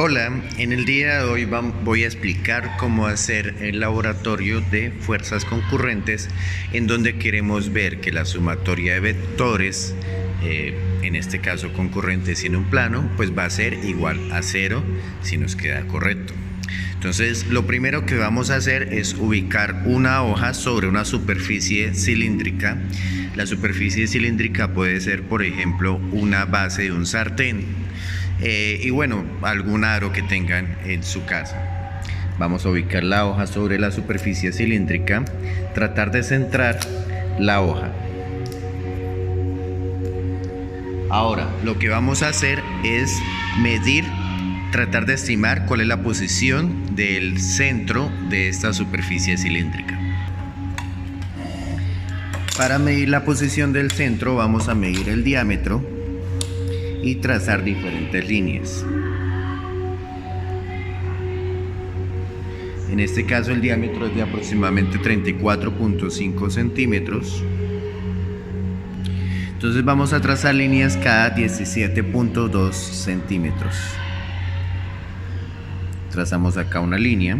Hola, en el día de hoy voy a explicar cómo hacer el laboratorio de fuerzas concurrentes en donde queremos ver que la sumatoria de vectores, en este caso concurrentes en un plano, pues va a ser igual a 0 si nos queda correcto. Entonces, lo primero que vamos a hacer es ubicar una hoja sobre una superficie cilíndrica. La superficie cilíndrica puede ser, por ejemplo, una base de un sartén. Y bueno, algún aro que tengan en su casa. Vamos a ubicar la hoja sobre la superficie cilíndrica, tratar de centrar la hoja. Ahora, lo que vamos a hacer es medir, tratar de estimar cuál es la posición del centro de esta superficie cilíndrica. Para medir la posición del centro vamos a medir el diámetro y trazar diferentes líneas. En este caso el diámetro es de aproximadamente 34.5 centímetros. Entonces vamos a trazar líneas cada 17.2 centímetros. Trazamos acá una línea,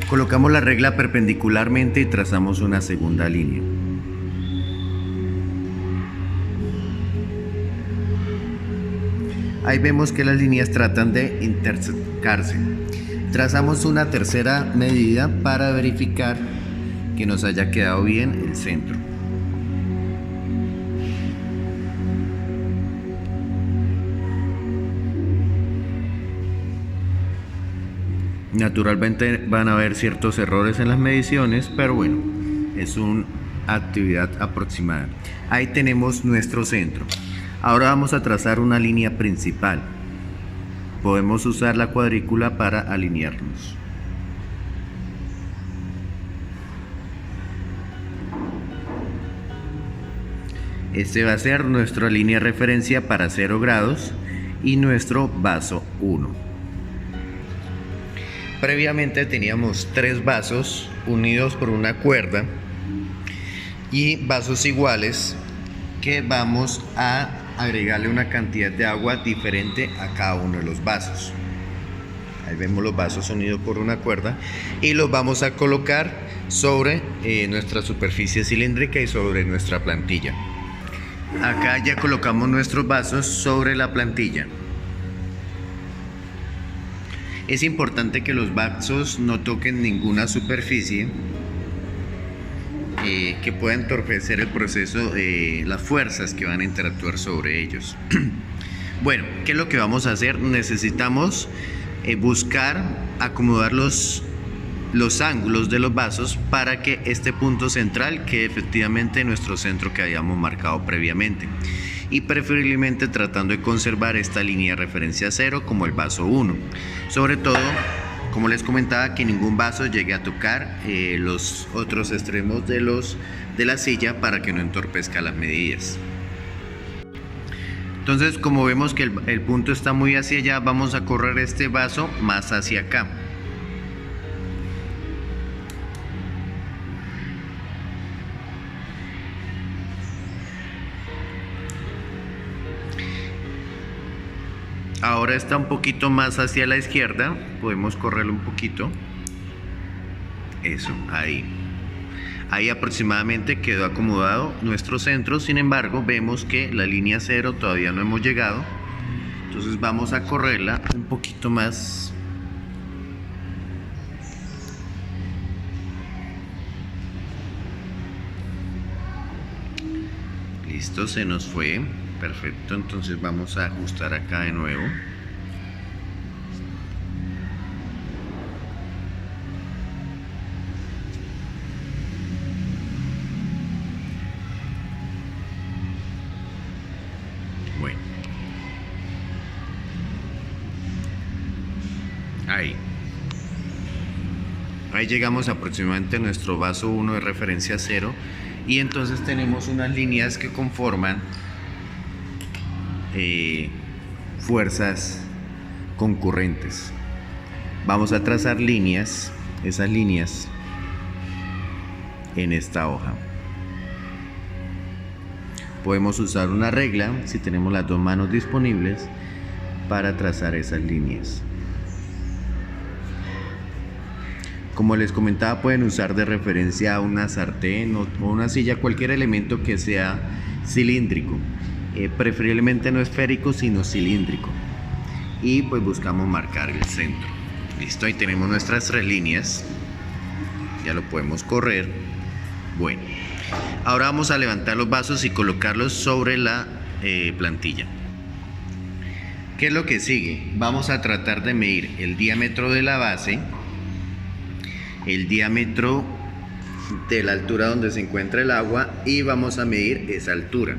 colocamos la regla perpendicularmente y trazamos una segunda línea. Ahí vemos que las líneas tratan de intersecarse. Trazamos una tercera medida para verificar que nos haya quedado bien el centro. Naturalmente van a haber ciertos errores en las mediciones, pero bueno, es una actividad aproximada. Ahí tenemos nuestro centro. Ahora vamos a trazar una línea principal. Podemos usar la cuadrícula para alinearnos. Este va a ser nuestra línea de referencia para 0 grados y nuestro vaso 1. Previamente teníamos 3 vasos unidos por una cuerda y vasos iguales que vamos a agregarle una cantidad de agua diferente a cada uno de los vasos. Ahí vemos los vasos unidos por una cuerda y los vamos a colocar sobre nuestra superficie cilíndrica y sobre nuestra plantilla. Acá ya colocamos nuestros vasos sobre la plantilla. Es importante que los vasos no toquen ninguna superficie que pueda entorpecer el proceso de las fuerzas que van a interactuar sobre ellos. Bueno, ¿qué es lo que vamos a hacer? Necesitamos buscar acomodar los ángulos de los vasos para que este punto central quede efectivamente en nuestro centro que habíamos marcado previamente, y preferiblemente tratando de conservar esta línea de referencia 0 como el vaso 1. Sobre todo, como les comentaba, que ningún vaso llegue a tocar los otros extremos de la silla para que no entorpezca las medidas. Entonces, como vemos que el punto está muy hacia allá, vamos a correr este vaso más hacia acá. Ahora está un poquito más hacia la izquierda, podemos correrlo un poquito. Eso, ahí. Ahí aproximadamente quedó acomodado nuestro centro. Sin embargo, vemos que la línea 0 todavía no hemos llegado. Entonces vamos a correrla un poquito más. Listo, se nos fue. Perfecto, entonces vamos a ajustar acá de nuevo. Bueno. Ahí llegamos aproximadamente a nuestro vaso 1 de referencia 0 y entonces tenemos unas líneas que conforman fuerzas concurrentes. Vamos a trazar líneas, esas líneas en esta hoja. Podemos usar una regla si tenemos las dos manos disponibles para trazar esas líneas. Como les comentaba, pueden usar de referencia una sartén o una silla, cualquier elemento que sea cilíndrico, preferiblemente no esférico sino cilíndrico, y pues buscamos marcar el centro. Listo, ahí tenemos nuestras 3 líneas, ya lo podemos correr. Bueno, ahora vamos a levantar los vasos y colocarlos sobre la plantilla. ¿Qué es lo que sigue? Vamos a tratar de medir el diámetro de la base, el diámetro de la altura donde se encuentra el agua, y vamos a medir esa altura.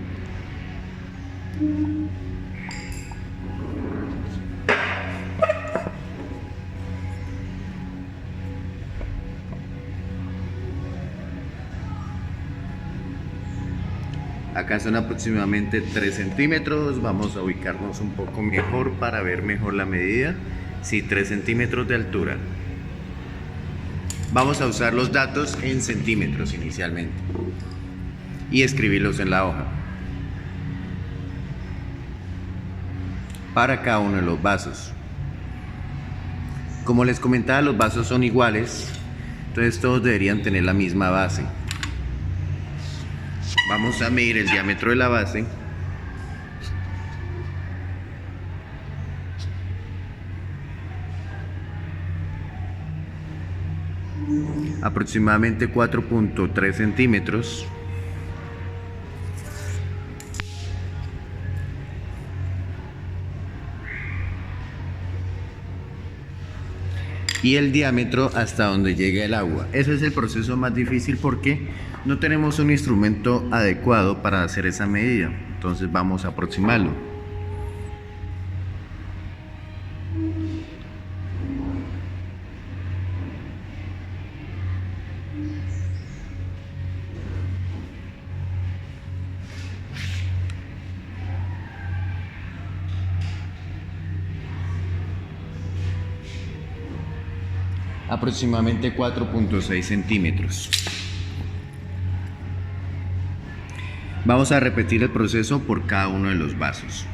Acá son aproximadamente 3 centímetros. Vamos a ubicarnos un poco mejor para ver mejor la medida. Sí, 3 centímetros de altura. Vamos a usar los datos en centímetros inicialmente y escribirlos en la hoja para cada uno de los vasos. Como les comentaba, los vasos son iguales, entonces todos deberían tener la misma base. Vamos a medir el diámetro de la base. Aproximadamente 4.3 centímetros. Y el diámetro hasta donde llega el agua. Ese es el proceso más difícil porque no tenemos un instrumento adecuado para hacer esa medida. Entonces vamos a aproximarlo. Aproximadamente 4.6 centímetros. Vamos a repetir el proceso por cada uno de los vasos.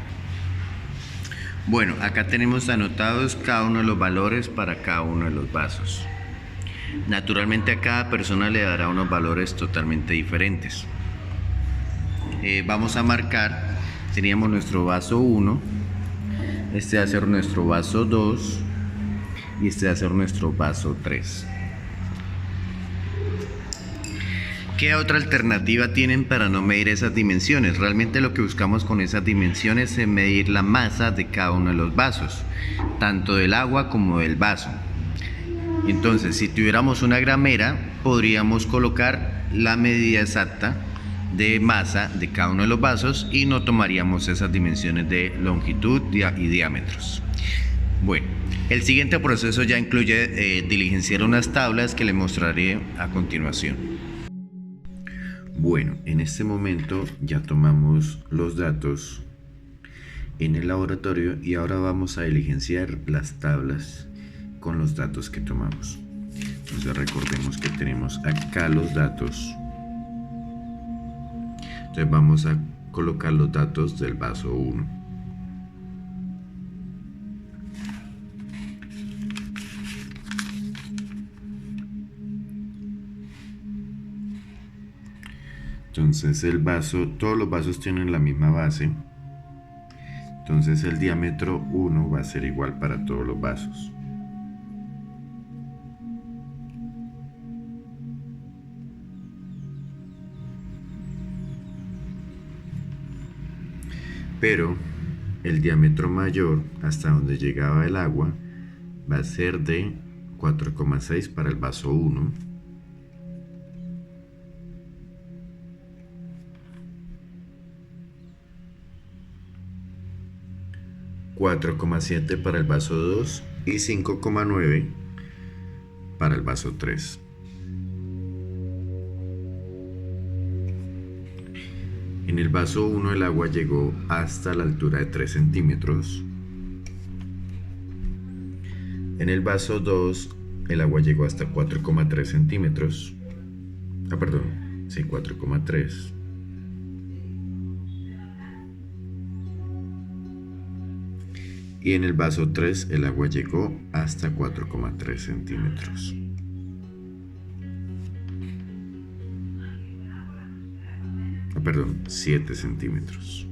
Bueno, acá tenemos anotados cada uno de los valores para cada uno de los vasos. Naturalmente a cada persona le dará unos valores totalmente diferentes. Vamos a marcar, teníamos nuestro vaso 1, este va a ser nuestro vaso 2 y este va a ser nuestro vaso 3. ¿Qué otra alternativa tienen para no medir esas dimensiones? Realmente lo que buscamos con esas dimensiones es medir la masa de cada uno de los vasos, tanto del agua como del vaso. Entonces, si tuviéramos una gramera, podríamos colocar la medida exacta de masa de cada uno de los vasos y no tomaríamos esas dimensiones de longitud y diámetros. Bueno, el siguiente proceso ya incluye diligenciar unas tablas que les mostraré a continuación. Bueno, en este momento ya tomamos los datos en el laboratorio y ahora vamos a diligenciar las tablas con los datos que tomamos. Entonces recordemos que tenemos acá los datos. Entonces vamos a colocar los datos del vaso 1. Entonces el vaso, todos los vasos tienen la misma base. Entonces el diámetro 1 va a ser igual para todos los vasos. Pero el diámetro mayor, hasta donde llegaba el agua, va a ser de 4,6 para el vaso 1. 4,7 para el vaso 2 y 5,9 para el vaso 3. En el vaso 1 el agua llegó hasta la altura de 3 centímetros. En el vaso 2 el agua llegó hasta 4,3 centímetros. 4,3. Y en el vaso 3 el agua llegó hasta 4,3 centímetros. Perdón, 7 centímetros.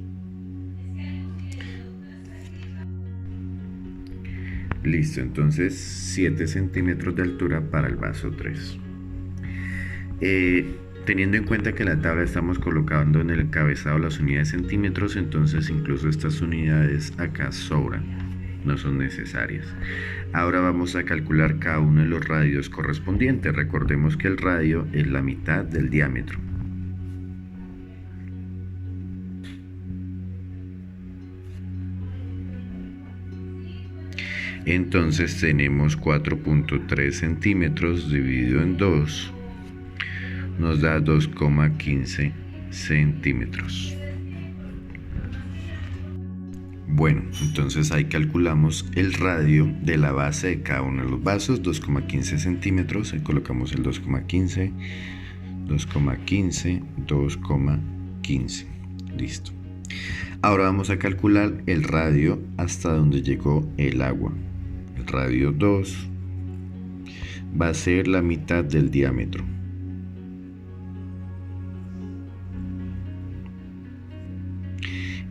Listo, entonces 7 centímetros de altura para el vaso 3. Teniendo en cuenta que la tabla estamos colocando en el encabezado las unidades centímetros, entonces incluso estas unidades acá sobran, no son necesarias. Ahora vamos a calcular cada uno de los radios correspondientes. Recordemos que el radio es la mitad del diámetro. Entonces tenemos 4,3 centímetros dividido en 2 nos da 2,15 centímetros. Bueno, entonces ahí calculamos el radio de la base de cada uno de los vasos, 2,15 centímetros. Ahí colocamos el 2,15, 2,15, 2,15. Listo. Ahora vamos a calcular el radio hasta donde llegó el agua. El radio 2 va a ser la mitad del diámetro.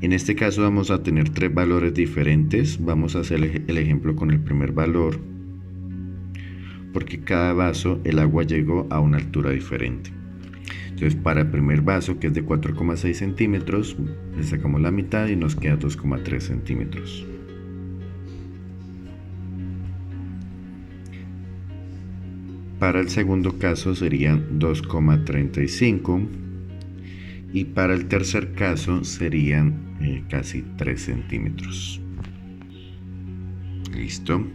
En este caso vamos a tener 3 valores diferentes. Vamos a hacer el ejemplo con el primer valor, porque cada vaso el agua llegó a una altura diferente. Entonces para el primer vaso, que es de 4,6 centímetros, le sacamos la mitad y nos queda 2,3 centímetros. Para el segundo caso serían 2,35 y para el tercer caso serían casi 3 centímetros. Listo.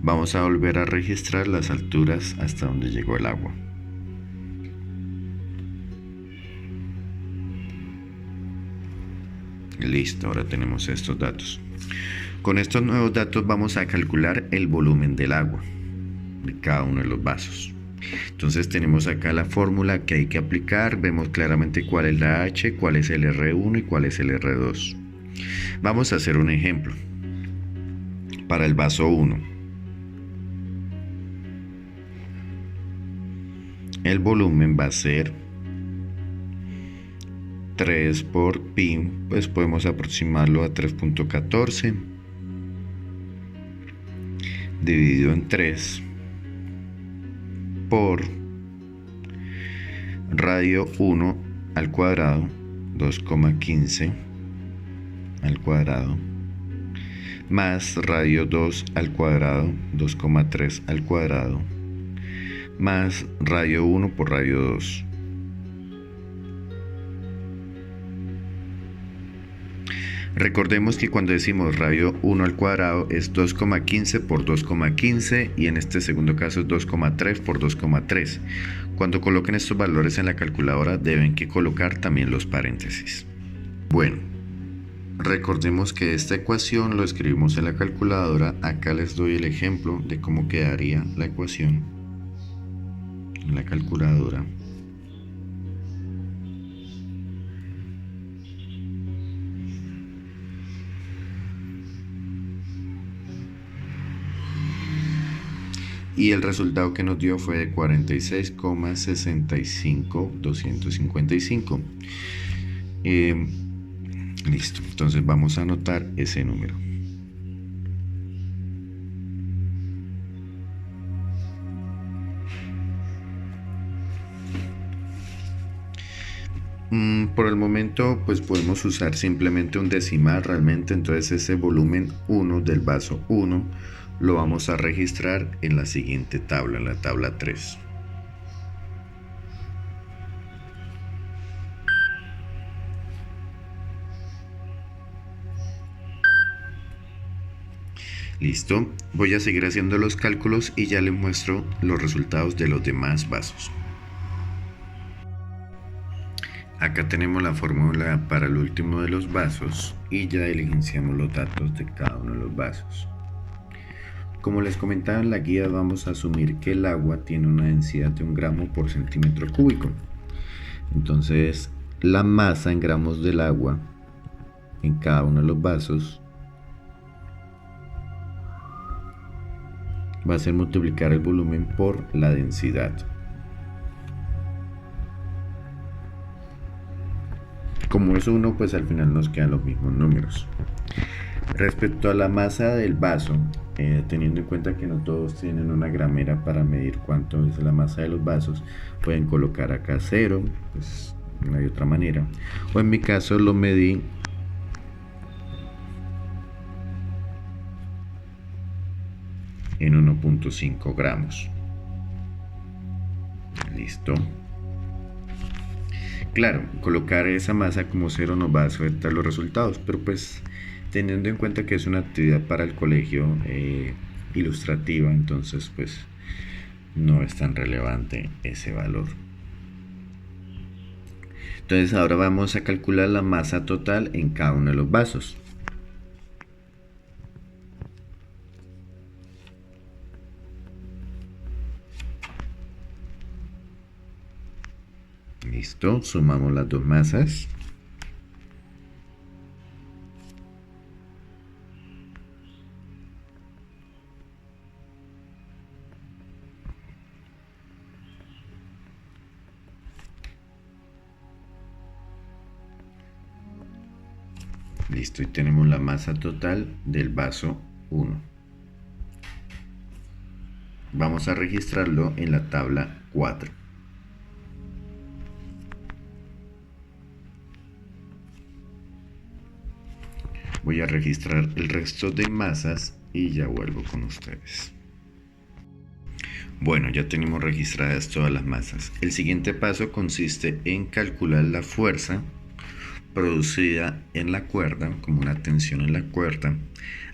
Vamos a volver a registrar las alturas hasta donde llegó el agua. Listo, ahora tenemos estos datos. Con estos nuevos datos vamos a calcular el volumen del agua de cada uno de los vasos. Entonces tenemos acá la fórmula que hay que aplicar. Vemos claramente cuál es la H, cuál es el R1 y cuál es el R2. Vamos a hacer un ejemplo. Para el vaso 1, el volumen va a ser 3 por pi, pues podemos aproximarlo a 3,14 dividido en 3 por radio 1 al cuadrado, 2,15 al cuadrado, más radio 2 al cuadrado, 2,3 al cuadrado, más radio 1 por radio 2. Recordemos que cuando decimos radio 1 al cuadrado es 2,15 por 2,15 y en este segundo caso es 2,3 por 2,3. Cuando coloquen estos valores en la calculadora deben que colocar también los paréntesis. Bueno, recordemos que esta ecuación lo escribimos en la calculadora. Acá les doy el ejemplo de cómo quedaría la ecuación en la calculadora. Y el resultado que nos dio fue de 46,65255. Listo, entonces vamos a anotar ese número. Por el momento pues podemos usar simplemente un decimal realmente. Entonces ese volumen 1 del vaso 1 lo vamos a registrar en la siguiente tabla, en la tabla 3. Listo, voy a seguir haciendo los cálculos y ya les muestro los resultados de los demás vasos. Acá tenemos la fórmula para el último de los vasos y ya diligenciamos los datos de cada uno de los vasos. Como les comentaba en la guía, vamos a asumir que el agua tiene una densidad de 1 gramo por centímetro cúbico. Entonces, la masa en gramos del agua en cada uno de los vasos va a ser multiplicar el volumen por la densidad. Como es 1, pues al final nos quedan los mismos números. Respecto a la masa del vaso, teniendo en cuenta que no todos tienen una gramera para medir cuánto es la masa de los vasos, pueden colocar acá 0, pues no hay otra manera. O en mi caso lo medí en 1.5 gramos. Listo. Claro, colocar esa masa como 0 nos va a sujetar los resultados, pero pues teniendo en cuenta que es una actividad para el colegio ilustrativa, entonces pues no es tan relevante ese valor. Entonces ahora vamos a calcular la masa total en cada uno de los vasos. Listo, sumamos las dos masas. Listo, y tenemos la masa total del vaso 1. Vamos a registrarlo en la tabla 4. Voy a registrar el resto de masas y ya vuelvo con ustedes. Bueno, ya tenemos registradas todas las masas. El siguiente paso consiste en calcular la fuerza producida en la cuerda, como una tensión en la cuerda,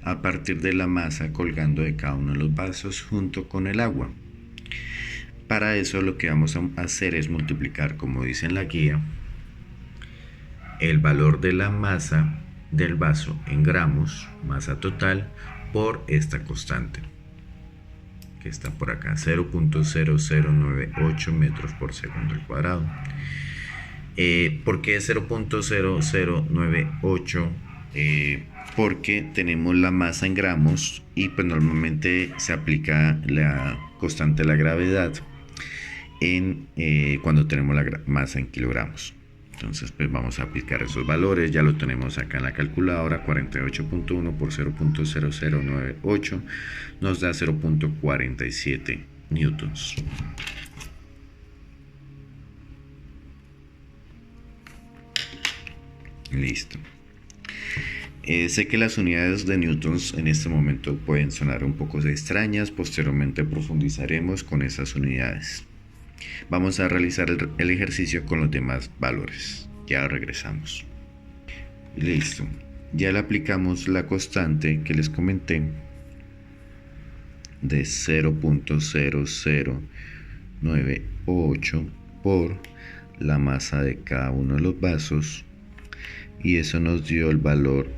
a partir de la masa colgando de cada uno de los vasos junto con el agua. Para eso lo que vamos a hacer es multiplicar, como dice en la guía, el valor de la masa del vaso en gramos, masa total, por esta constante que está por acá, 0.0098 metros por segundo al cuadrado. ¿Por qué 0.0098? Porque tenemos la masa en gramos y pues normalmente se aplica la constante de la gravedad cuando tenemos la masa en kilogramos. Entonces pues vamos a aplicar esos valores, ya lo tenemos acá en la calculadora. 48.1 por 0.0098 nos da 0.47 newtons. Listo. Sé que las unidades de newtons en este momento pueden sonar un poco extrañas, posteriormente profundizaremos con esas unidades. Vamos a realizar el ejercicio con los demás valores. Ya regresamos. Listo. Ya le aplicamos la constante que les comenté de 0.0098 por la masa de cada uno de los vasos, y eso nos dio el valor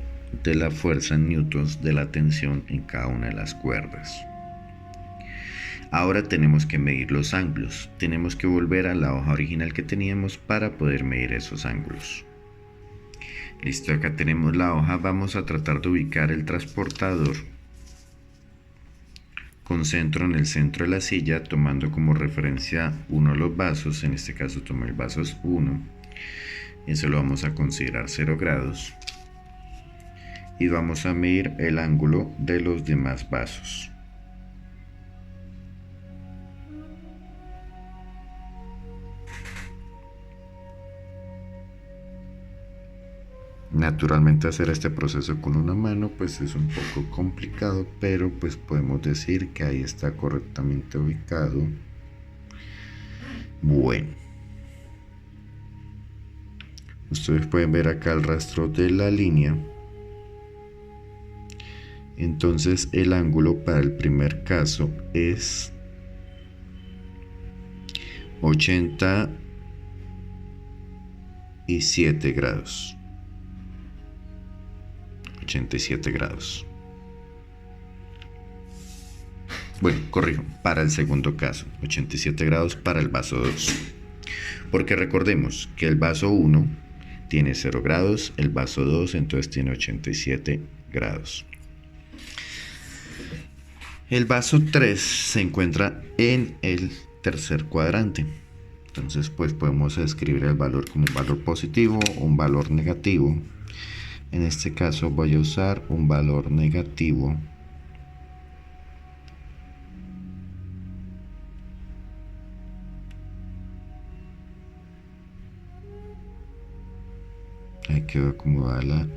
de la fuerza en newtons de la tensión en cada una de las cuerdas. Ahora tenemos que medir los ángulos. Tenemos que volver a la hoja original que teníamos para poder medir esos ángulos. Listo, acá tenemos la hoja. Vamos a tratar de ubicar el transportador con centro en el centro de la silla, tomando como referencia uno de los vasos. En este caso tomé el vaso 1. Eso lo vamos a considerar 0 grados. Y vamos a medir el ángulo de los demás vasos. Naturalmente hacer este proceso con una mano pues es un poco complicado, pero pues podemos decir que ahí está correctamente ubicado. Bueno, ustedes pueden ver acá el rastro de la línea. Entonces el ángulo para el primer caso es 87 grados. 87 grados. Bueno, corrijo, para el segundo caso, 87 grados para el vaso 2. Porque recordemos que el vaso 1 tiene 0 grados, el vaso 2 entonces tiene 87 grados. El vaso 3 se encuentra en el tercer cuadrante. Entonces pues podemos escribir el valor como un valor positivo o un valor negativo. En este caso voy a usar un valor negativo. Ahí quedó acomodada la...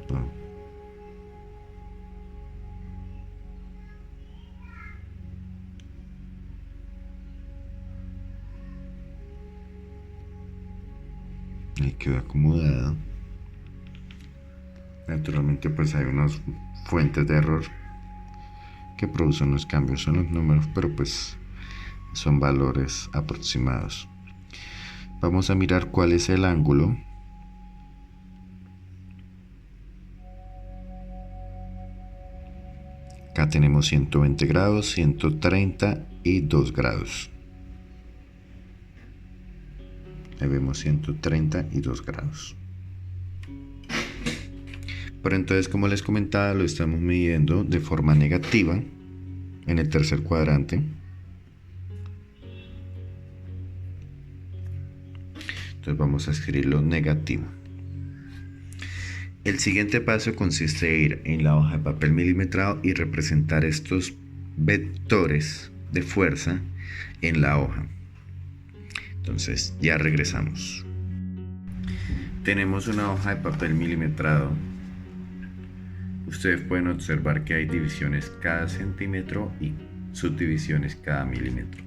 Ahí quedó acomodada. Naturalmente pues hay unas fuentes de error que producen los cambios en los números, pero pues son valores aproximados. Vamos a mirar cuál es el ángulo. Acá tenemos 120 grados, 130 y 2 grados. Ahí vemos 132 grados. Pero entonces, como les comentaba, lo estamos midiendo de forma negativa en el tercer cuadrante. Entonces vamos a escribirlo negativo. El siguiente paso consiste en ir en la hoja de papel milimetrado y representar estos vectores de fuerza en la hoja. Entonces ya regresamos. Tenemos una hoja de papel milimetrado. Ustedes pueden observar que hay divisiones cada centímetro y subdivisiones cada milímetro.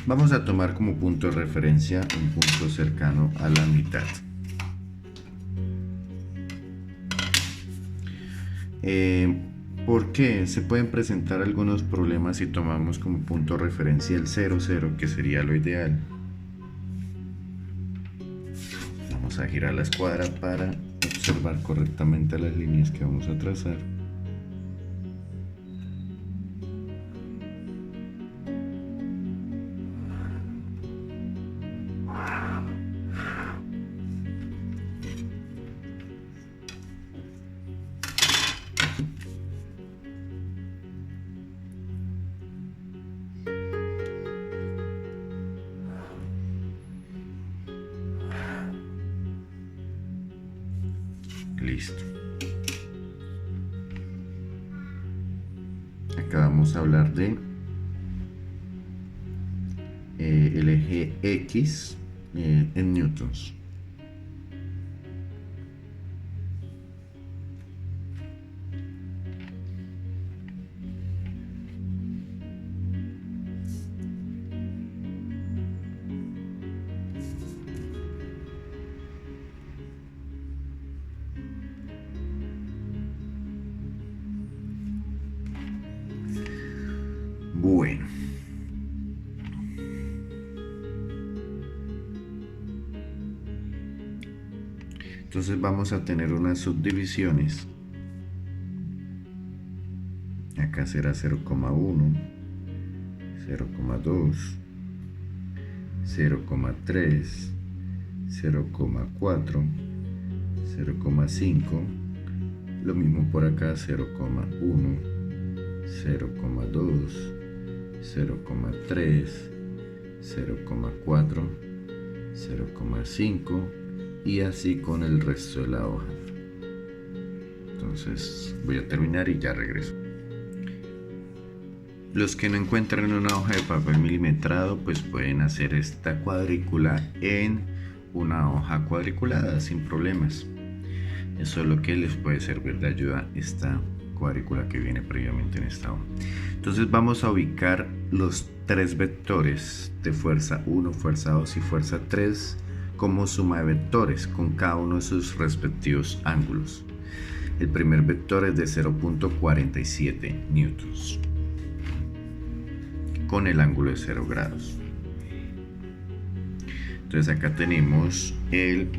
Vamos a tomar como punto de referencia un punto cercano a la mitad. ¿Por qué? Se pueden presentar algunos problemas si tomamos como punto de referencia el 0,0, que sería lo ideal. Vamos a girar la escuadra para observar correctamente las líneas que vamos a trazar. Listo. Acá vamos a hablar de el eje X en newtons. Bueno, entonces vamos a tener unas subdivisiones. Acá será 0,1, 0,2, 0,3, 0,4, 0,5. Lo mismo por acá, 0,1, 0,2, 0,3, 0,4, 0,5 y así con el resto de la hoja. Entonces voy a terminar y ya regreso. Los que no encuentran una hoja de papel milimetrado pues pueden hacer esta cuadrícula en una hoja cuadriculada sin problemas. Eso es lo que les puede servir de ayuda esta cuadrícula que viene previamente en esta hoja. Entonces vamos a ubicar los tres vectores de fuerza 1, fuerza 2 y fuerza 3 como suma de vectores con cada uno de sus respectivos ángulos. El primer vector es de 0,47 newtons con el ángulo de 0 grados. Entonces acá tenemos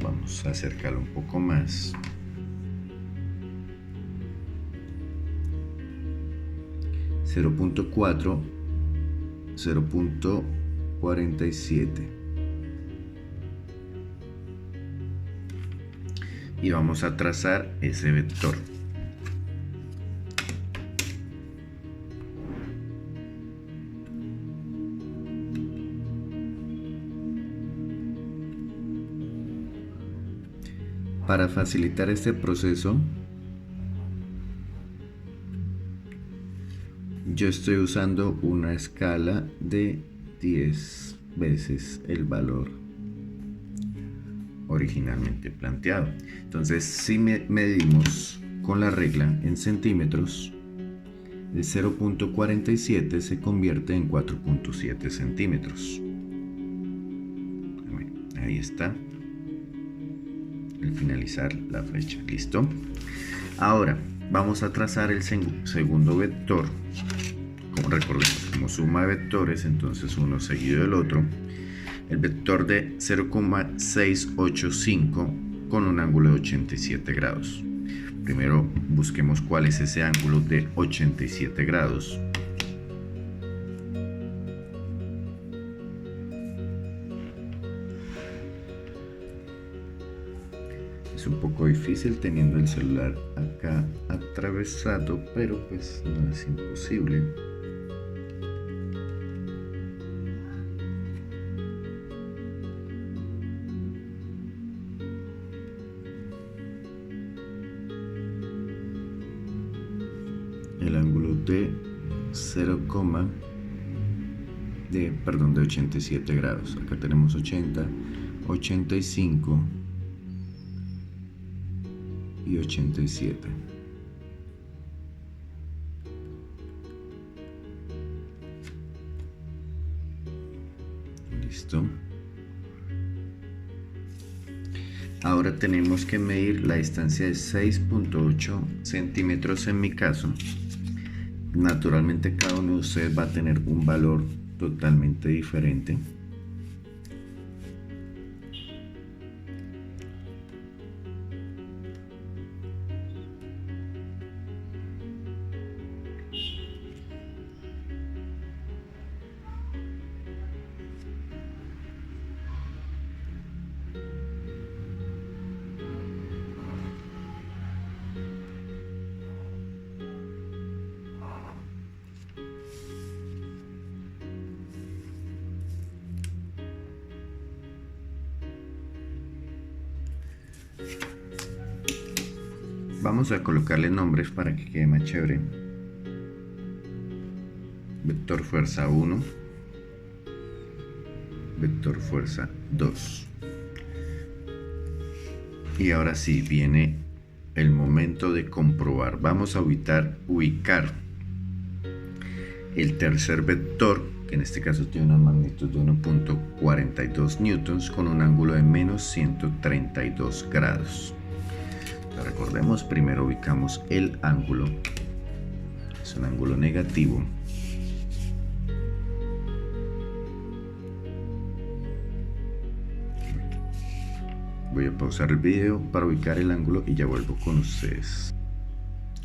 vamos a acercarlo un poco más. .4, 0,47 y vamos a trazar ese vector. Para facilitar este proceso, yo estoy usando una escala de 10 veces el valor originalmente planteado. Entonces, si medimos con la regla en centímetros, de 0.47 se convierte en 4.7 centímetros. Ahí está. Al finalizar la flecha. ¿Listo? Ahora vamos a trazar el segundo vector. Como recordemos, como suma de vectores, entonces uno seguido del otro. El vector de 0,685 con un ángulo de 87 grados. Primero busquemos cuál es ese ángulo de 87 grados. Es un poco difícil teniendo el celular acá atravesado, pero pues no es imposible. El ángulo de 87 grados. Acá tenemos 80, 85 y 87. Listo. Ahora tenemos que medir la distancia de 6.8 centímetros en mi caso. Naturalmente cada uno de ustedes va a tener un valor totalmente diferente. Vamos a colocarle nombres para que quede más chévere. Vector fuerza 1, vector fuerza 2. Y ahora sí viene el momento de comprobar. Vamos a ubicar el tercer vector, que en este caso tiene una magnitud de 1.42 newtons con un ángulo de menos 132 grados. Recordemos, primero ubicamos el ángulo, es un ángulo negativo. Voy a pausar el video para ubicar el ángulo y ya vuelvo con ustedes.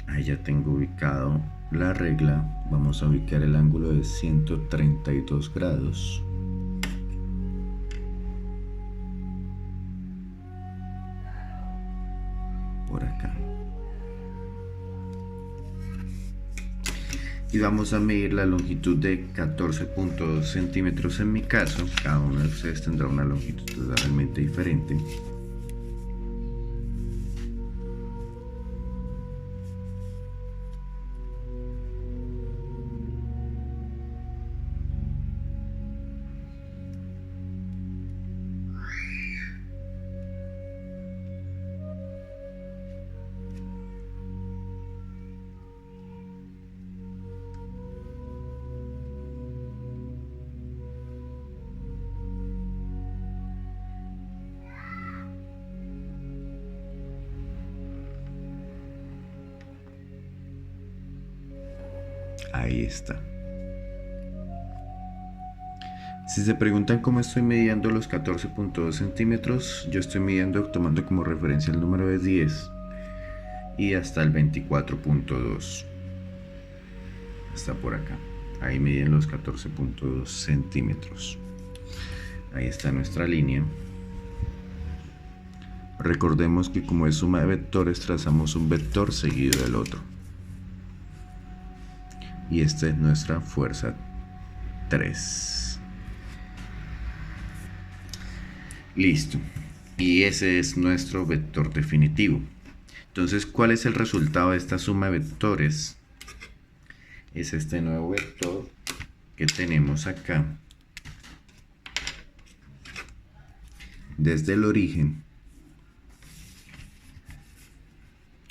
Ahí ya tengo ubicado la regla. Vamos a ubicar el ángulo de 132 grados. Por acá. Y vamos a medir la longitud de 14.2 centímetros en mi caso. Cada uno de ustedes tendrá una longitud totalmente diferente. Ahí está. Si se preguntan cómo estoy midiendo los 14.2 centímetros, yo estoy midiendo tomando como referencia el número de 10 y hasta el 24.2. Está por acá. Ahí miden los 14.2 centímetros. Ahí está nuestra línea. Recordemos que como es suma de vectores, trazamos un vector seguido del otro. Y esta es nuestra fuerza 3. Listo. Y ese es nuestro vector definitivo. Entonces, ¿cuál es el resultado de esta suma de vectores? Es este nuevo vector que tenemos acá, desde el origen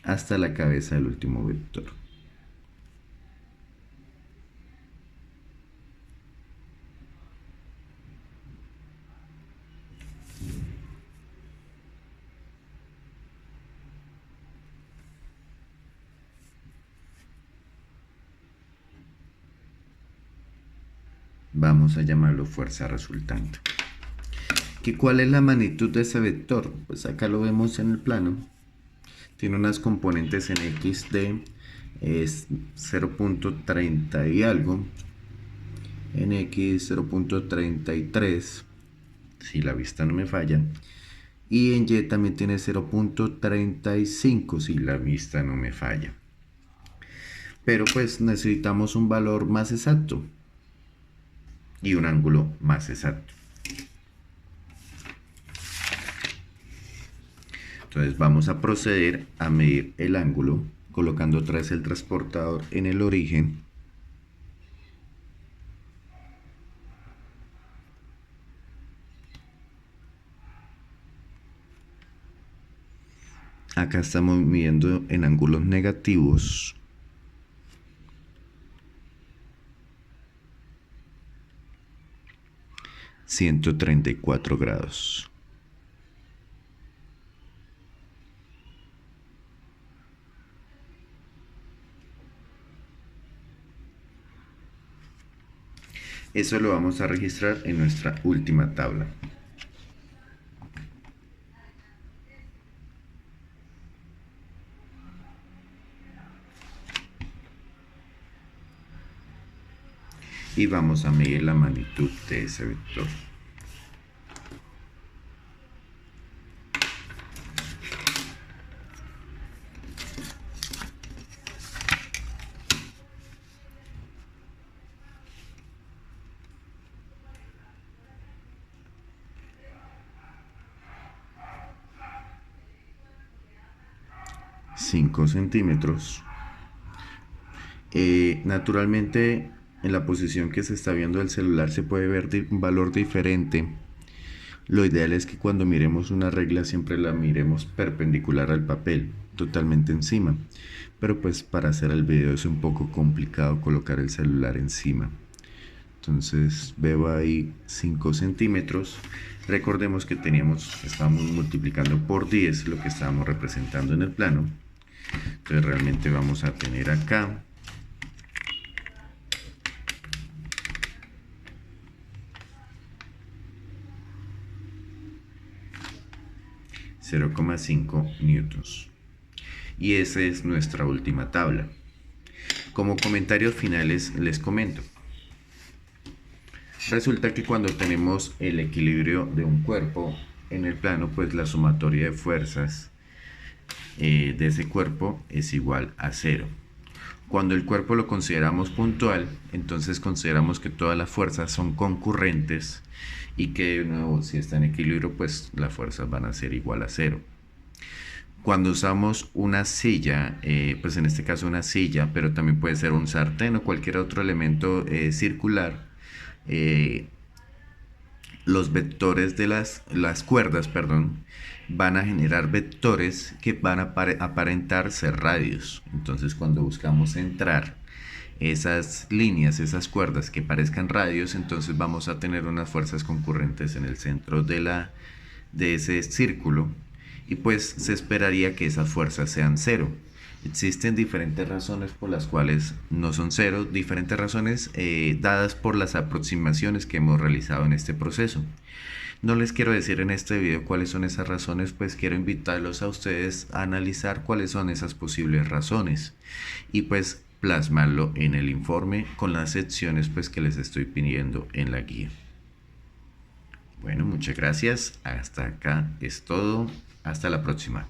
hasta la cabeza del último vector. Vamos a llamarlo fuerza resultante. ¿Cuál es la magnitud de ese vector? Pues acá lo vemos en el plano. Tiene unas componentes en x de 0.30 y algo, en x 0.33, si la vista no me falla, y en y también tiene 0.35, si la vista no me falla. Pero pues necesitamos un valor más exacto y un ángulo más exacto. Entonces vamos a proceder a medir el ángulo colocando otra vez el transportador en el origen. Acá estamos midiendo en ángulos negativos. ...134 grados. Eso lo vamos a registrar en nuestra última tabla. Y vamos a medir la magnitud de ese vector. ...5 centímetros. Naturalmente, en la posición que se está viendo el celular se puede ver un valor diferente. Lo ideal es que cuando miremos una regla siempre la miremos perpendicular al papel, totalmente encima. Pero pues para hacer el video es un poco complicado colocar el celular encima. Entonces veo ahí 5 centímetros. Recordemos que estábamos multiplicando por 10 lo que estábamos representando en el plano. Entonces realmente vamos a tener acá 0,5 newtons. Y esa es nuestra última tabla. Como comentarios finales les comento. Resulta que cuando tenemos el equilibrio de un cuerpo en el plano, pues la sumatoria de fuerzas de ese cuerpo es igual a 0. Cuando el cuerpo lo consideramos puntual, entonces consideramos que todas las fuerzas son concurrentes y que de nuevo, si está en equilibrio, pues las fuerzas van a ser igual a 0. Cuando usamos una silla, pues en este caso una silla, pero también puede ser un sartén o cualquier otro elemento circular, los vectores de las cuerdas, van a generar vectores que van a aparentar ser radios. Entonces cuando buscamos centrar esas líneas, esas cuerdas que parezcan radios, entonces vamos a tener unas fuerzas concurrentes en el centro de ese círculo, y pues se esperaría que esas fuerzas sean 0. Existen diferentes razones por las cuales no son 0, diferentes razones dadas por las aproximaciones que hemos realizado en este proceso. No les quiero decir en este video cuáles son esas razones, pues quiero invitarlos a ustedes a analizar cuáles son esas posibles razones y pues plasmarlo en el informe con las secciones pues que les estoy pidiendo en la guía. Bueno, muchas gracias. Hasta acá es todo. Hasta la próxima.